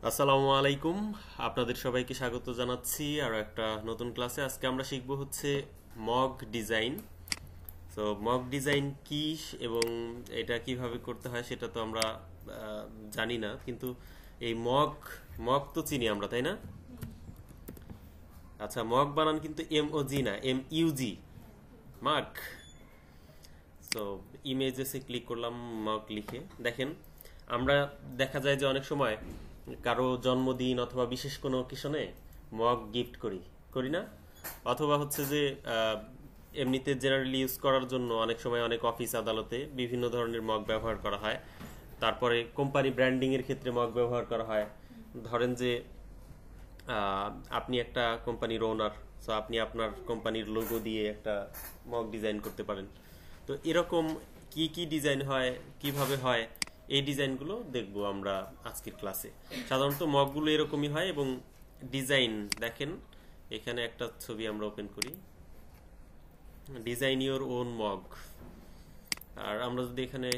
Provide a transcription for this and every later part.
আসসালামু আলাইকুম। আপনাদের সবাইকে স্বাগত জানাচ্ছি আরও একটা নতুন ক্লাসে। আজকে আমরা শিখব হচ্ছে মগ ডিজাইন। তো মগ ডিজাইন কি এবং এটা কিভাবে করতে হয় সেটা তো আমরা জানি না, কিন্তু এই মগ মগ তো চিনি আমরা, তাই না? আচ্ছা, মগ বানান কিন্তু MOG না, MUG, মাগ। তো ইমেজেসে ক্লিক করলাম, মগ লিখে দেখেন আমরা দেখা যায় যে অনেক সময় কারো জন্মদিন অথবা বিশেষ কোনো অকেশনে মগ গিফট করি, করি না? অথবা হচ্ছে যে এমনিতে জেনারেলি ইউজ করার জন্য অনেক সময় অনেক অফিস আদালতে বিভিন্ন ধরনের মগ ব্যবহার করা হয়। তারপরে কোম্পানি ব্র্যান্ডিং এর ক্ষেত্রে মগ ব্যবহার করা হয়। ধরেন যে আপনি একটা কোম্পানির ওনার, সো আপনি আপনার কোম্পানির লোগো দিয়ে একটা মগ ডিজাইন করতে পারেন। তো এরকম কি কি ডিজাইন হয়, কিভাবে হয়, এই ডিজাইনগুলো দেখবো আমরা আজকের ক্লাসে। সাধারণত মগগুলো এরকমই হয় এবং ডিজাইন দেখেন এখানে একটা ছবি আমরা ওপেন করি, ডিজাইন ইওর ওন মগ। আর আমরা যদি এখানে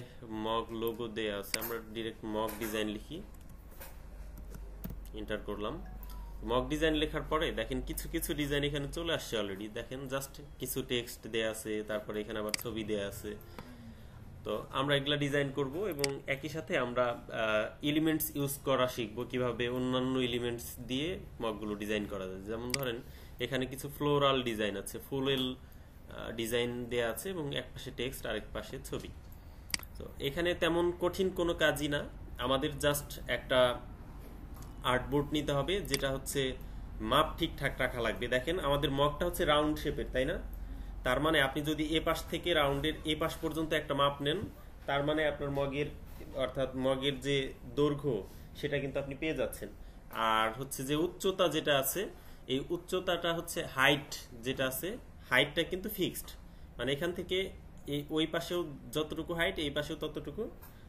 মগ লোগো দেয়া আছে, আমরা ডিরেক্ট মগ ডিজাইন লিখি, এন্টার করলাম। মক ডিজাইন লেখার পরে দেখেন কিছু কিছু ডিজাইন এখানে চলে আসছে অলরেডি। দেখেন জাস্ট কিছু টেক্সট দেয়া আছে, তারপরে এখানে আবার ছবি দেয়া আছে। তো আমরা এগুলা ডিজাইন করব এবং একই সাথে আমরা এলিমেন্টস ইউজ করা শিখবো, কিভাবে অন্যান্য এলিমেন্টস দিয়ে মগগুলো ডিজাইন করা যায়। যেমন ধরেন এখানে কিছু ফ্লোরাল ডিজাইন আছে, ফুলেল ডিজাইন দেয়া আছে এবং এক পাশে টেক্সট আরেক পাশে ছবি। তো এখানে তেমন কঠিন কোনো কাজই না, আমাদের জাস্ট একটা আর্টবোর্ড নিতে হবে, যেটা হচ্ছে মাপ ঠিকঠাক রাখা লাগবে। দেখেন আমাদের মগটা হচ্ছে রাউন্ড শেপের, তাই না? তার মানে আপনি যদি এ পাশ থেকে রাউন্ডের এ পাশ পর্যন্ত একটা মাপ নেন, তার মানে আপনার মগের অর্থাৎ মগের যে দৈর্ঘ্য সেটা কিন্তু আপনি পেয়ে যাচ্ছেন। আর হচ্ছে যে উচ্চতা যেটা আছে, এই উচ্চতাটা হচ্ছে হাইট যেটা আছে, হাইটটা কিন্তু ফিক্সড। মানে এখান থেকে ওই পাশেও যতটুকু হাইট, এই পাশেও ততটুকু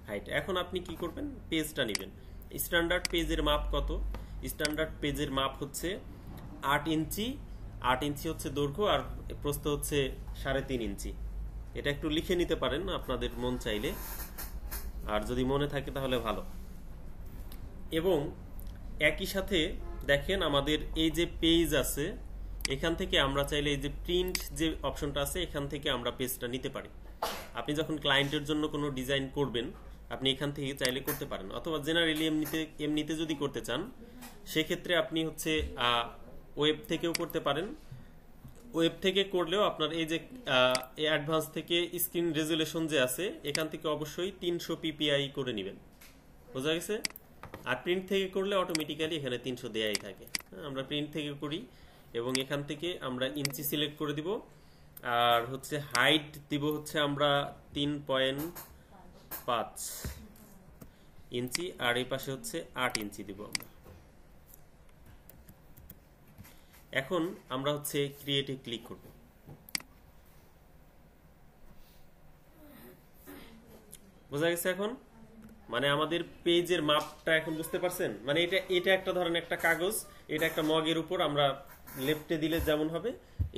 হাইট। এখন আপনি কি করবেন, পেজটা নেবেন। স্ট্যান্ডার্ড পেজের মাপ কত? স্ট্যান্ডার্ড পেজের মাপ হচ্ছে 8 ইঞ্চি। 8 ইঞ্চি হচ্ছে দৈর্ঘ্য আর প্রস্থ হচ্ছে 3.5 ইঞ্চি। এটা একটু লিখে নিতে পারেন আপনাদের মন চাইলে, আর যদি মনে থাকে তাহলে ভালো। এবং একই সাথে দেখেন আমাদের এই যে পেজ আছে, এখান থেকে আমরা চাইলে এই যে প্রিন্ট যে অপশনটা আছে, এখান থেকে আমরা পেজটা নিতে পারি। আপনি যখন ক্লায়েন্টের জন্য কোনো ডিজাইন করবেন, আপনি এখান থেকে চাইলে করতে পারেন, অথবা জেনারেলি এমনিতে এমনিতে যদি করতে চান সেক্ষেত্রে আপনি হচ্ছে ওয়েব থেকেও করতে পারেন। ওয়েব থেকে করলেও আপনার এই যে অ্যাডভান্স থেকে স্ক্রিন রেজুলেশন যে আছে, এখান থেকে অবশ্যই 300 PPI করে নেবেন, বোঝা গেছে? আর প্রিন্ট থেকে করলে অটোমেটিক্যালি এখানে 300 দেয়াই থাকে। আমরা প্রিন্ট থেকে করি এবং এখান থেকে আমরা ইঞ্চি সিলেক্ট করে দিব। আর হচ্ছে হাইট দিব হচ্ছে আমরা 3.5 ইঞ্চি, আর এই পাশে হচ্ছে 8 ইঞ্চি দিব আমরা। এখন আমরা হচ্ছে ক্রিয়েটে ক্লিক করব। বোঝা গেছে এখন? মানে আমাদের পেজের মাপটা এখন বুঝতে পারছেন? মানে এটা এটা একটা ধরেন একটা কাগজ, এটা একটা মগের উপর আমরা লেফটে দিলে যেমন হবে,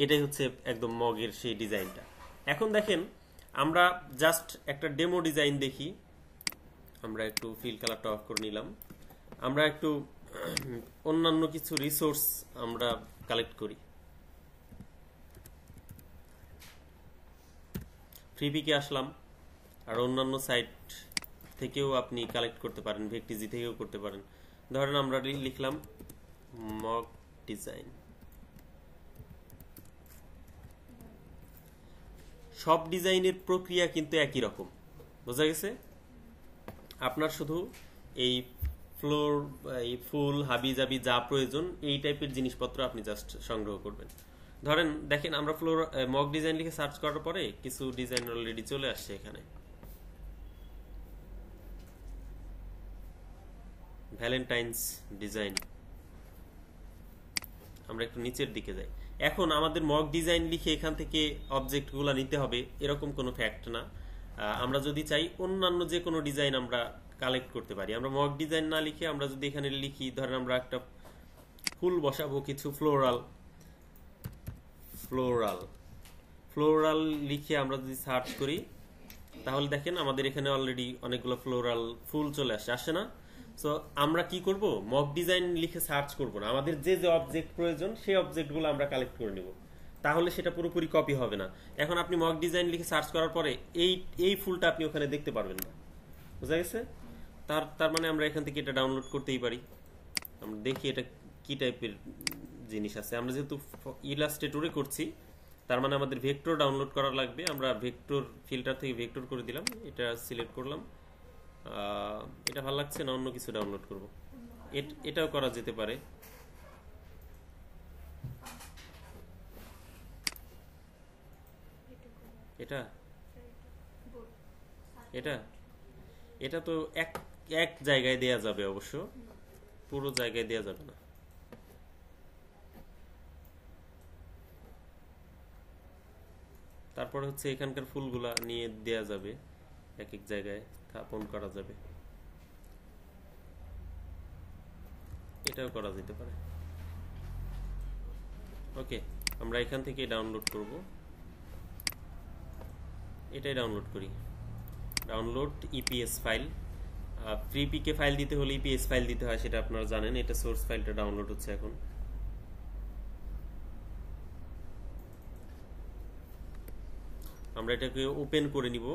এটাই হচ্ছে একদম মগের সেই ডিজাইনটা। এখন দেখেন আমরা জাস্ট একটা ডেমো ডিজাইন দেখি। আমরা একটু ফিল কালারটা অফ করে নিলাম। আমরা একটু অন্যান্য কিছু রিসোর্স আমরা কালেক্ট করি। ফ্রিপিকে আসলাম, আর অন্যান্য সাইট থেকেও আপনি কালেক্ট করতে পারেন, ভেকটিজি থেকেও করতে পারেন। ধরেন আমরা লিখলাম মগ ডিজাইন। সব ডিজাইনের প্রক্রিয়া কিন্তু একই রকম, বোঝা গেছে? আপনার শুধু এই ফ্লোর, এই ফুল, হাবি জাবি যা প্রয়োজন এই টাইপের জিনিসপত্র আপনি জাস্ট সংগ্রহ করবেন। ধরেন দেখেন আমরা ফ্লোর মগ ডিজাইন লিখে সার্চ করার পরে কিছু ডিজাইন অলরেডি চলে আসছে এখানে। Valentine's design. আমরা একটু নিচের দিকে যাই। এখন আমাদের মগ ডিজাইন লিখে এখান থেকে অবজেক্টগুলো নিতে হবে এরকম কোনো ফ্যাক্ট না। আমরা যদি চাই অন্যান্য যে কোনো ডিজাইন আমরা কালেক্ট করতে পারি। আমরা মগ ডিজাইন না লিখে আমরা যদি এখানে লিখি, ধরেন আমরা একটা ফুল বসাবো, কিছু ফ্লোরাল ফ্লোরাল ফ্লোরাল লিখে আমরা যদি সার্চ করি, তাহলে দেখেন আমাদের এখানে অলরেডি অনেকগুলো ফ্লোরাল ফুল চলে আসে না? সো আমরা কি করব, মক ডিজাইন লিখে সার্চ করব না, আমাদের যে যে অবজেক্ট প্রয়োজন সেই অবজেক্টগুলো আমরা কালেক্ট করে নেব, তাহলে সেটা পুরোপুরি কপি হবে না। এখন আপনি মক ডিজাইন লিখে সার্চ করার পরে এই এই ফুলটা আপনি ওখানে দেখতে পারবেন না, বুঝা গেছে? তার মানে আমরা এখান থেকে এটা ডাউনলোড করতেই পারি। আমরা দেখি এটা কি টাইপের জিনিস আছে। আমরা যেহেতু ইলাস্ট্রেটরে করছি, তার মানে আমাদের ভেক্টর ডাউনলোড করা লাগবে। আমরা ভেক্টর ফিল্টার থেকে ভেক্টর করে দিলাম, এটা সিলেক্ট করলাম। এটা ভালো লাগছে না, অন্য কিছু ডাউনলোড করব, এটাও করা যেতে পারে। এটা এটা এটা তো এক এক জায়গায় দেয়া যাবে, অবশ্য পুরো জায়গায় দেয়া যাবে না। তারপরে হচ্ছে এখানকার ফুলগুলা নিয়ে দেয়া যাবে, এক এক জায়গায় স্থাপন করা যাবে, এটাও করা যেতে পারে। ওকে, আমরা এখান থেকে ডাউনলোড করব, এটাই ডাউনলোড করি। Download EPS file. ফ্রি পিকে ফাইল দিতে হলে ইপিএস ফাইল দিতে হয়, সেটা আপনারা জানেন। এটা সোর্স ফাইলটা ডাউনলোড হচ্ছে এখন। আমরা এটাকে ওপেন করে নিব,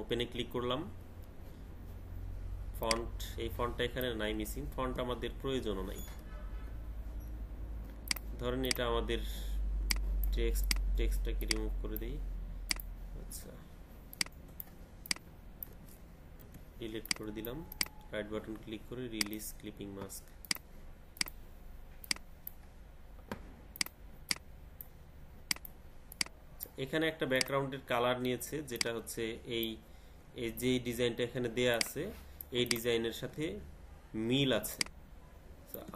ওপেনে ক্লিক করলাম। ফন্ট, এই ফন্টটা এখানে নাই, মিসিং ফন্ট আমাদের প্রয়োজনও নাই। ধরেন এটা আমাদের টেক্সটটাকে রিমুভ করে দিই। আচ্ছা, ডিলিট করে দিলাম। রাইট বাটন ক্লিক করে রিলিজ ক্লিপিং মাস্ক। এখানে একটা ব্যাকগ্রাউন্ডের কালার নিয়েছে, যেটা হচ্ছে এই যে ডিজাইনটা এখানে দেয়া আছে এই ডিজাইনের সাথে মিল আছে।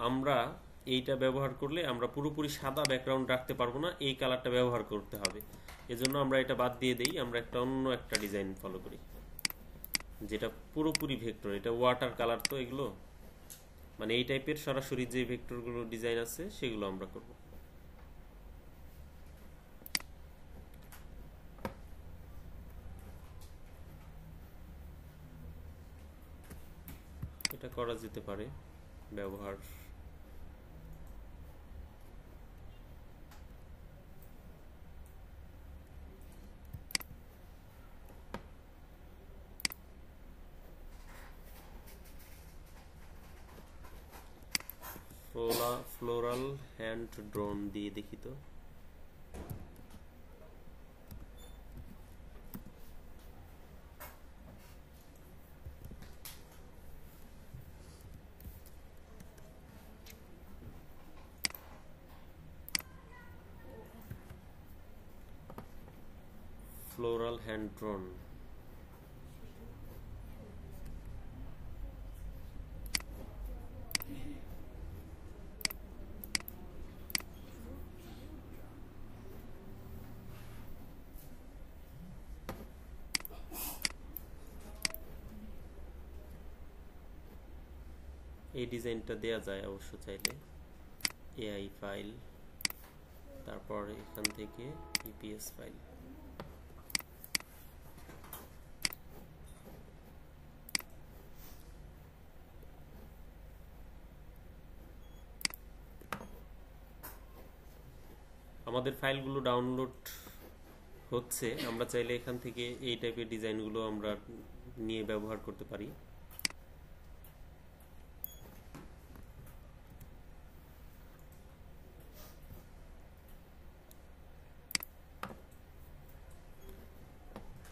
আমরা এইটা ব্যবহার করলে আমরা পুরোপুরি সাদা ব্যাকগ্রাউন্ড রাখতে পারবো না, এই কালারটা ব্যবহার করতে হবে। এজন্য আমরা এটা বাদ দিয়ে দেই, আমরা অন্য একটা ডিজাইন ফলো করি যেটা পুরোপুরি ভেক্টর। এটা ওয়াটার কালার, তো এগুলো মানে এই টাইপের সরাসরি যে ভেক্টরগুলো ডিজাইন আছে সেগুলো আমরা করব। এটা করা যেতে পারে ব্যবহার। ফ্লোরাল হ্যান্ড ড্রোন দিয়ে দেখি তো। ফ্লোরাল হ্যান্ড ড্রোন, এই ডিজাইনটা দেয়া যায় অবশ্য চাইলে। এআই ফাইল, তারপর এখান থেকে ইপিএস ফাইল। আমাদের ফাইলগুলো ডাউনলোড হচ্ছে, আমরা চাইলে এখান থেকে এই টাইপের ডিজাইনগুলো আমরা নিয়ে ব্যবহার করতে পারি।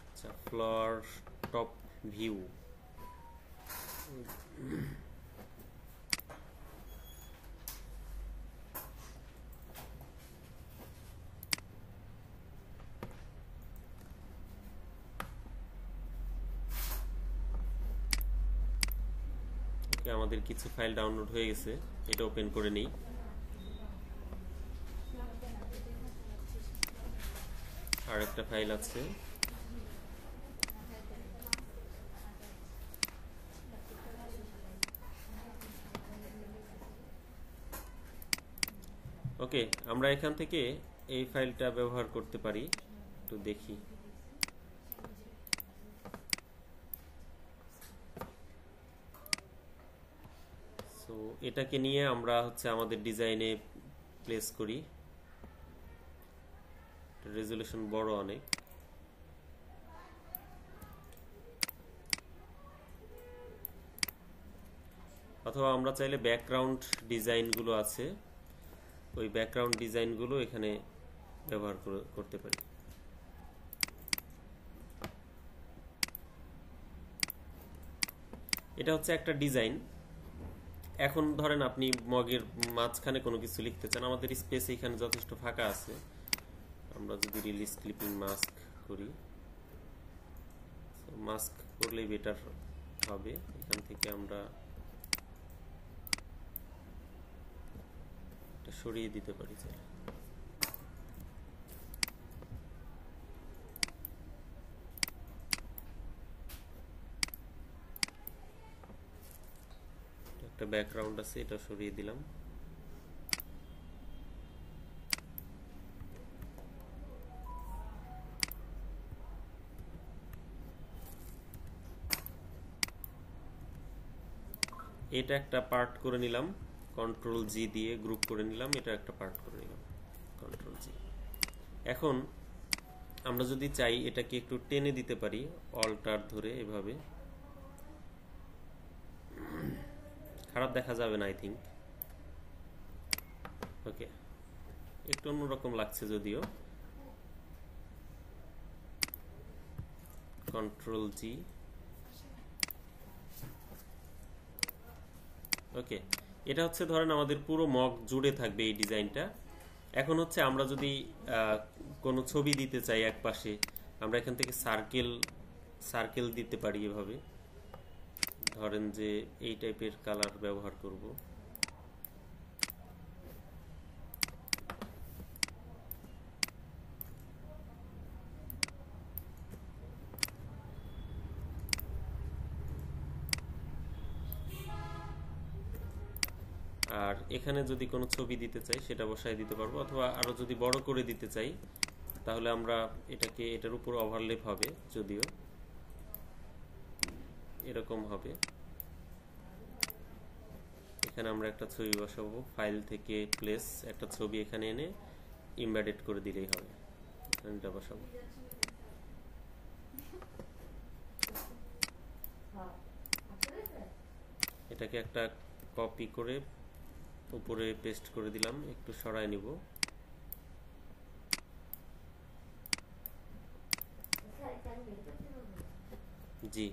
আচ্ছা, ফ্লোর টপ ভিউ, আমাদের কিছু ফাইল ডাউনলোড হয়ে গেছে, এটা ওপেন করে নেই। আর একটা ফাইল আছে, ওকে। আমরা এখান থেকে এই ফাইলটা ব্যবহার করতে পারি, একটু দেখি। তো এটাকে নিয়ে আমরা হচ্ছে আমাদের ডিজাইনে প্লেস করি। রেজুলেশন বড় অনেক। অথবা আমরা চাইলে ব্যাকগ্রাউন্ড ডিজাইনগুলো আছে, ওই ব্যাকগ্রাউন্ড ডিজাইনগুলো এখানে ব্যবহার করতে পারি। এটা হচ্ছে একটা ডিজাইন। এখন ধরেন আপনি মগের মাঝখানে কোনো কিছু লিখতে চান, আমাদের স্পেস এখানে যথেষ্ট ফাঁকা আছে। আমরা যদি রিলিজ ক্লিপিং মাস্ক করি, মাস্ক করলেই বেটার হবে। এখান থেকে আমরা এটা সরিয়ে দিতে পারি। একটা ব্যাকগ্রাউন্ড আছে, এটা সরিয়ে দিলাম। এটা একটা পার্ট করে নিলাম, কন্ট্রোল জি দিয়ে গ্রুপ করে নিলাম। এটা একটা পার্ট করে নিলাম, কন্ট্রোল জি। এখন আমরা যদি চাই এটাকে একটু টেনে দিতে পারি, অল্টার ধরে এভাবে। খারাপ দেখা যাবে না আই থিঙ্ক। ওকে, একটু অন্যরকম লাগছে যদিও। কন্ট্রোল জি। ওকে, এটা হচ্ছে ধরেন আমাদের পুরো মগ জুড়ে থাকবে এই ডিজাইনটা। এখন হচ্ছে আমরা যদি কোনো ছবি দিতে চাই এক পাশে, আমরা এখান থেকে সার্কেল দিতে পারি এভাবে। ধরেন যে এই টাইপের কালার ব্যবহার করব। আর এখানে যদি কোনো ছবি দিতে চাই সেটা বসায় দিতে পারবো, অথবা আরো যদি বড় করে দিতে চাই তাহলে আমরা এটাকে, এটার উপর ওভারলেপ হবে, যদিও এরকম হবে। এখানে আমরা একটা ছবি বসাবো, ফাইল থেকে প্লেস একটা ছবি এখানে এনে এমবেডেড করে দিলেই হবে। এটা বসাবো। এটাকে একটা কপি করে উপরে পেস্ট করে দিলাম, একটু সরায় নিব। জি,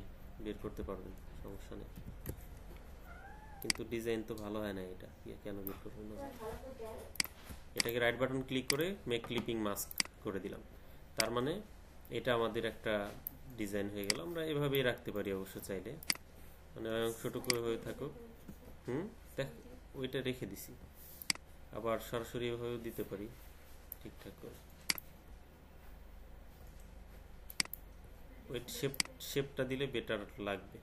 বের করতে পারবেন, সমস্যা নেই। কিন্তু ডিজাইন তো ভালো হয় না, এটা কেন বের করবেন না? এটাকে রাইট বাটন ক্লিক করে মেক ক্লিপিং মাস্ক করে দিলাম। তার মানে এটা আমাদের একটা ডিজাইন হয়ে গেল। আমরা এভাবেই রাখতে পারি অবশ্য চাইলে, মানে অংশটুকু হয়ে থাকুক। দেখ, ওইটা রেখে দিছি। আবার সরাসরি এভাবেও দিতে পারি ঠিকঠাক করে। ওই শেপটা দিলে বেটার লাগবে।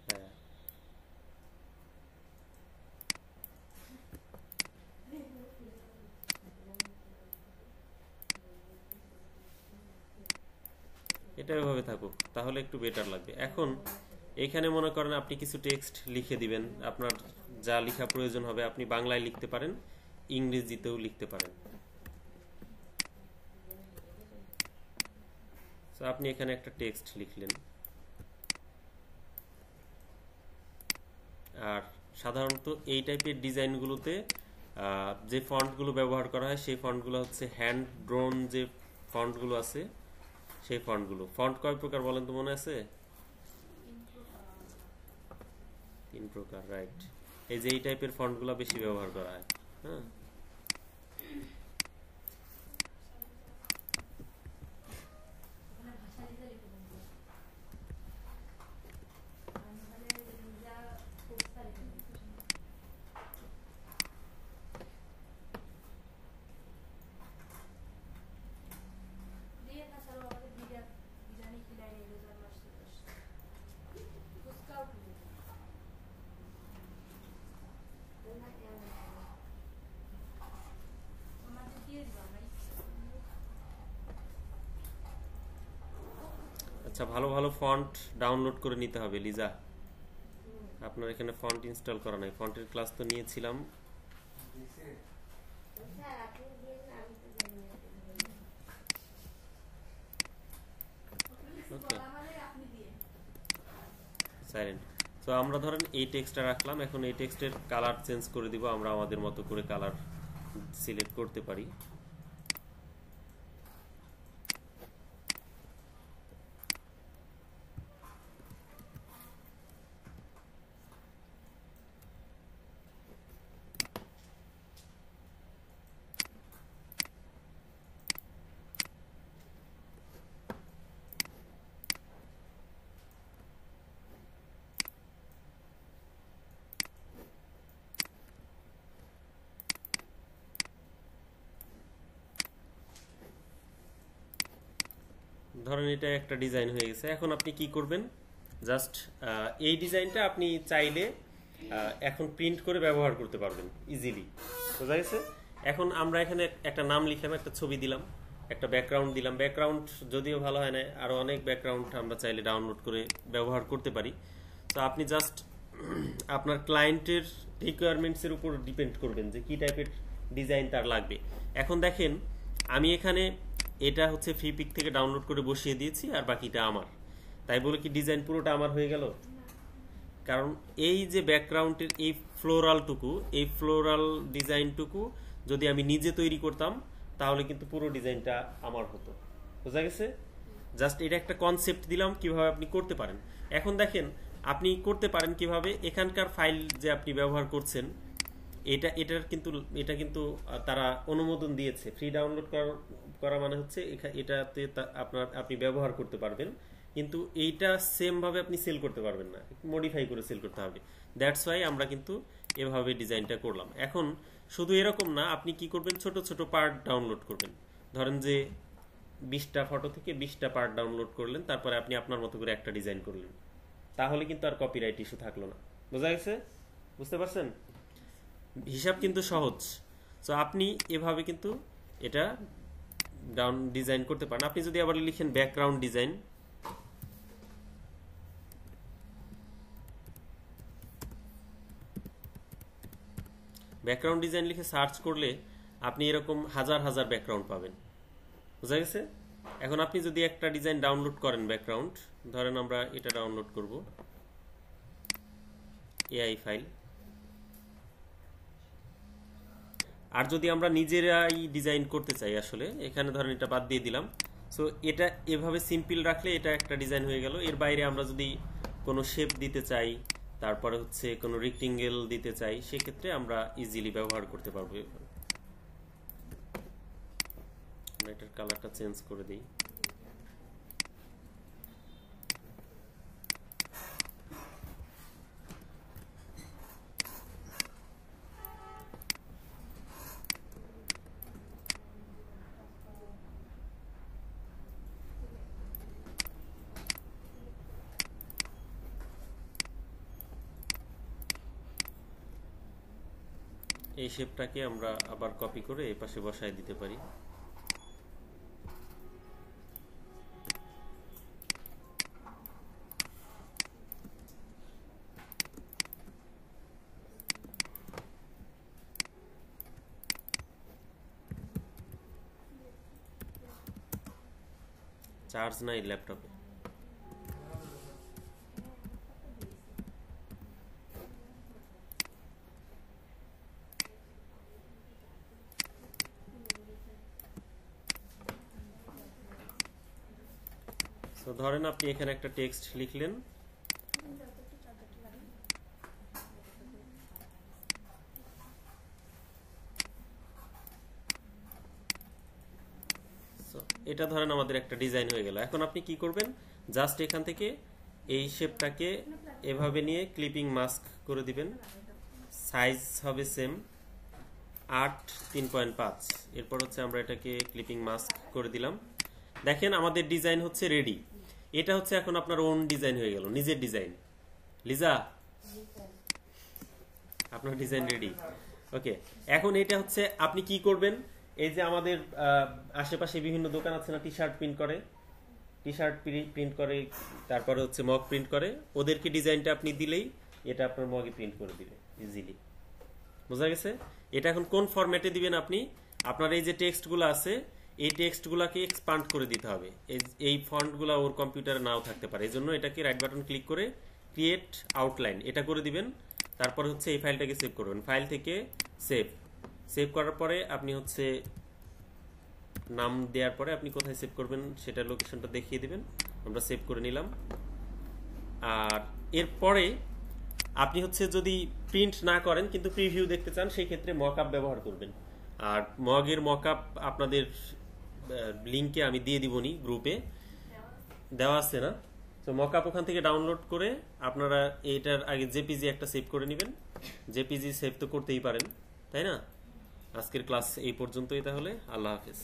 হ্যাঁ, এটা এভাবে থাকুক, তাহলে একটু বেটার লাগবে। এখন এইখানে মনে করেন আপনি কিছু টেক্সট লিখে দিবেন, আপনার যা লেখা প্রয়োজন হবে আপনি বাংলায় লিখতে পারেন, ইংরেজিতেও লিখতে পারেন। তো আপনি এখানে একটা টেক্সট লিখলেন। আর সাধারণত এই টাইপের ডিজাইনগুলোতে যে ফন্টগুলো ব্যবহার করা হয় সেই ফন্টগুলো হচ্ছে হ্যান্ড ড্রোন যে ফন্টগুলো আছে সেই ফন্টগুলো। ফন্ট কয় প্রকার বলেন তো, মনে আছে? 3 প্রকার, রাইট। এই যে এই টাইপের ফন্টগুলো বেশি ব্যবহার করা হয়। হ্যাঁ, আচ্ছা, ভালো ভালো ফন্ট ডাউনলোড করে নিতে হবে লিজা। আপনার এখানে ফন্ট ইনস্টল করা নাই, ফন্টের ক্লাস তো নিয়েছিলাম। ওকে, সাইলেন্ট। তো আমরা ধরেন এই টেক্সটটা রাখলাম, এখন এই টেক্সটের কালার চেঞ্জ করে দিব, আমরা আমাদের মতো করে কালার সিলেক্ট করতে পারি। ধরেন এটা একটা ডিজাইন হয়ে গেছে। এখন আপনি কি করবেন, জাস্ট এই ডিজাইনটা আপনি চাইলে এখন প্রিন্ট করে ব্যবহার করতে পারবেন ইজিলি, বোঝা গেছে? এখন আমরা এখানে একটা নাম লিখলাম, একটা ছবি দিলাম, একটা ব্যাকগ্রাউন্ড দিলাম। ব্যাকগ্রাউন্ড যদিও ভালো হয় না, আরও অনেক ব্যাকগ্রাউন্ড আমরা চাইলে ডাউনলোড করে ব্যবহার করতে পারি। তো আপনি জাস্ট আপনার ক্লায়েন্টের রিকোয়ারমেন্টসের উপর ডিপেন্ড করবেন যে কী টাইপের ডিজাইন তার লাগবে। এখন দেখেন আমি এখানে এটা হচ্ছে ফ্রি পিক থেকে ডাউনলোড করে বসিয়ে দিয়েছি, আর বাকিটা আমার। তাই বলে কি ডিজাইন পুরোটা আমার হয়ে গেল? কারণ এই যে ব্যাকগ্রাউন্ডের এই ফ্লোরালটুকু, এই ফ্লোরাল ডিজাইনটুকু যদি আমি নিজে তৈরি করতাম তাহলে কিন্তু পুরো ডিজাইনটা আমার হতো, বোঝা গেছে? জাস্ট এটা একটা কনসেপ্ট দিলাম কিভাবে আপনি করতে পারেন। এখন দেখেন আপনি করতে পারেন কিভাবে, এখানকার ফাইল যে আপনি ব্যবহার করছেন এটা কিন্তু তারা অনুমোদন দিয়েছে। ফ্রি ডাউনলোড করা মানে হচ্ছে এটাতে আপনি ব্যবহার করতে পারবেন, কিন্তু এইটা সেম ভাবে আপনি সেল করতে পারবেন না, মডিফাই করে সেল করতে হবে। দ্যাটস ওয়াই আমরা কিন্তু এভাবে ডিজাইনটা করলাম। এখন শুধু এরকম না, আপনি কি করবেন, ছোট ছোট পার্ট ডাউনলোড করবেন। ধরেন যে 20টা ফটো থেকে 20টা পার্ট ডাউনলোড করলেন, তারপরে আপনি আপনার মতো করে একটা ডিজাইন করলেন, তাহলে কিন্তু আর কপিরাইট ইস্যু থাকলো না। বোঝা গেছে? বুঝতে পারছেন? হিসাব কিন্তু সহজ। সো আপনি এভাবে কিন্তু এটা ডিজাইন করতে পারেন। আপনি যদি আবার লিখেন ব্যাকগ্রাউন্ড ডিজাইন, ব্যাকগ্রাউন্ড ডিজাইন লিখে সার্চ করলে আপনি এরকম হাজার হাজার ব্যাকগ্রাউন্ড পাবেন, বুঝা গেছে? এখন আপনি যদি একটা ডিজাইন ডাউনলোড করেন ব্যাকগ্রাউন্ড, ধরেন আমরা এটা ডাউনলোড করব এআই ফাইল, আর যদি আমরা নিজেরাই ডিজাইন করতে চাই, আসলে এখানে ধরেন এটা বাদ দিয়ে দিলাম। সো এটা এভাবে সিম্পল রাখলে এটা একটা ডিজাইন হয়ে গেল। এর বাইরে আমরা যদি কোনো শেপ দিতে চাই, তারপরে হচ্ছে কোনো রেক্টেঙ্গেল দিতে চাই, সেক্ষেত্রে আমরা ইজিলি ব্যবহার করতে পারবো। আমরা এটার কালারটা চেঞ্জ করে দিই। এই শেপটাকে আমরা আবার কপি করে এই পাশে বসায় দিতে পারি। চার্জ নাই ল্যাপটপে। তো ধরেন আপনি এখানে একটা টেক্সট লিখলেন, এটা ধরেন আমাদের একটা ডিজাইন হয়ে গেল। এখন আপনি কি করবেন, জাস্ট এখান থেকে এই শেপটাকে এভাবে নিয়ে ক্লিপিং মাস্ক করে দিবেন। সাইজ হবে সেম 8:3.5। এরপর হচ্ছে আমরা এটাকে ক্লিপিং মাস্ক করে দিলাম। দেখেন আমাদের ডিজাইন হচ্ছে রেডি। এটা হচ্ছে এখন আপনার ওন ডিজাইন হয়ে গেল, নিজের ডিজাইন। লিজা, আপনার ডিজাইন রেডি। ওকে, এখন এটা হচ্ছে আপনি কি করবেন, এই যে আমাদের আশেপাশে বিভিন্ন দোকান আছে না, টি শার্ট প্রিন্ট করে, তারপরে হচ্ছে মক প্রিন্ট করে, ওদেরকে ডিজাইনটা আপনি দিলেই এটা আপনার মগে প্রিন্ট করে দিবে ইজিলি। বোঝা গেছে? এটা এখন কোন ফরম্যাটে দিবেন আপনি, আপনার এই যে টেক্সটগুলো আছে এই টেক্সটগুলোকে এক্সপান্ড করে দিতে হবে। এই ফন্টগুলো ওর কম্পিউটারে নাও থাকতে পারে, এই জন্য এটাকে রাইট বাটন ক্লিক করে ক্রিয়েট আউটলাইন এটা করে দিবেন। তারপর হচ্ছে এই ফাইলটাকে সেভ করবেন, ফাইল থেকে সেভ করার পরে আপনি হচ্ছে নাম দেওয়ার পরে আপনি কোথায় সেভ করবেন সেটা লোকেশনটা দেখিয়ে দিবেন। আমরা সেভ করে নিলাম। আর এরপরে আপনি হচ্ছে যদি প্রিন্ট না করেন কিন্তু প্রিভিউ দেখতে চান সেই ক্ষেত্রে মকআপ ব্যবহার করবেন। আর মগের মকআপ আপনাদের লিংকে আমি দিয়ে দিবনি, গ্রুপে দেওয়া আছে না? তো মকআপ ওখান থেকে ডাউনলোড করে আপনারা এইটার আগে জেপিজি একটা সেভ করে নেবেন। জেপিজি সেভ তো করতেই পারেন, তাই না? আজকের ক্লাস এই পর্যন্তই, তাহলে আল্লাহ হাফেজ।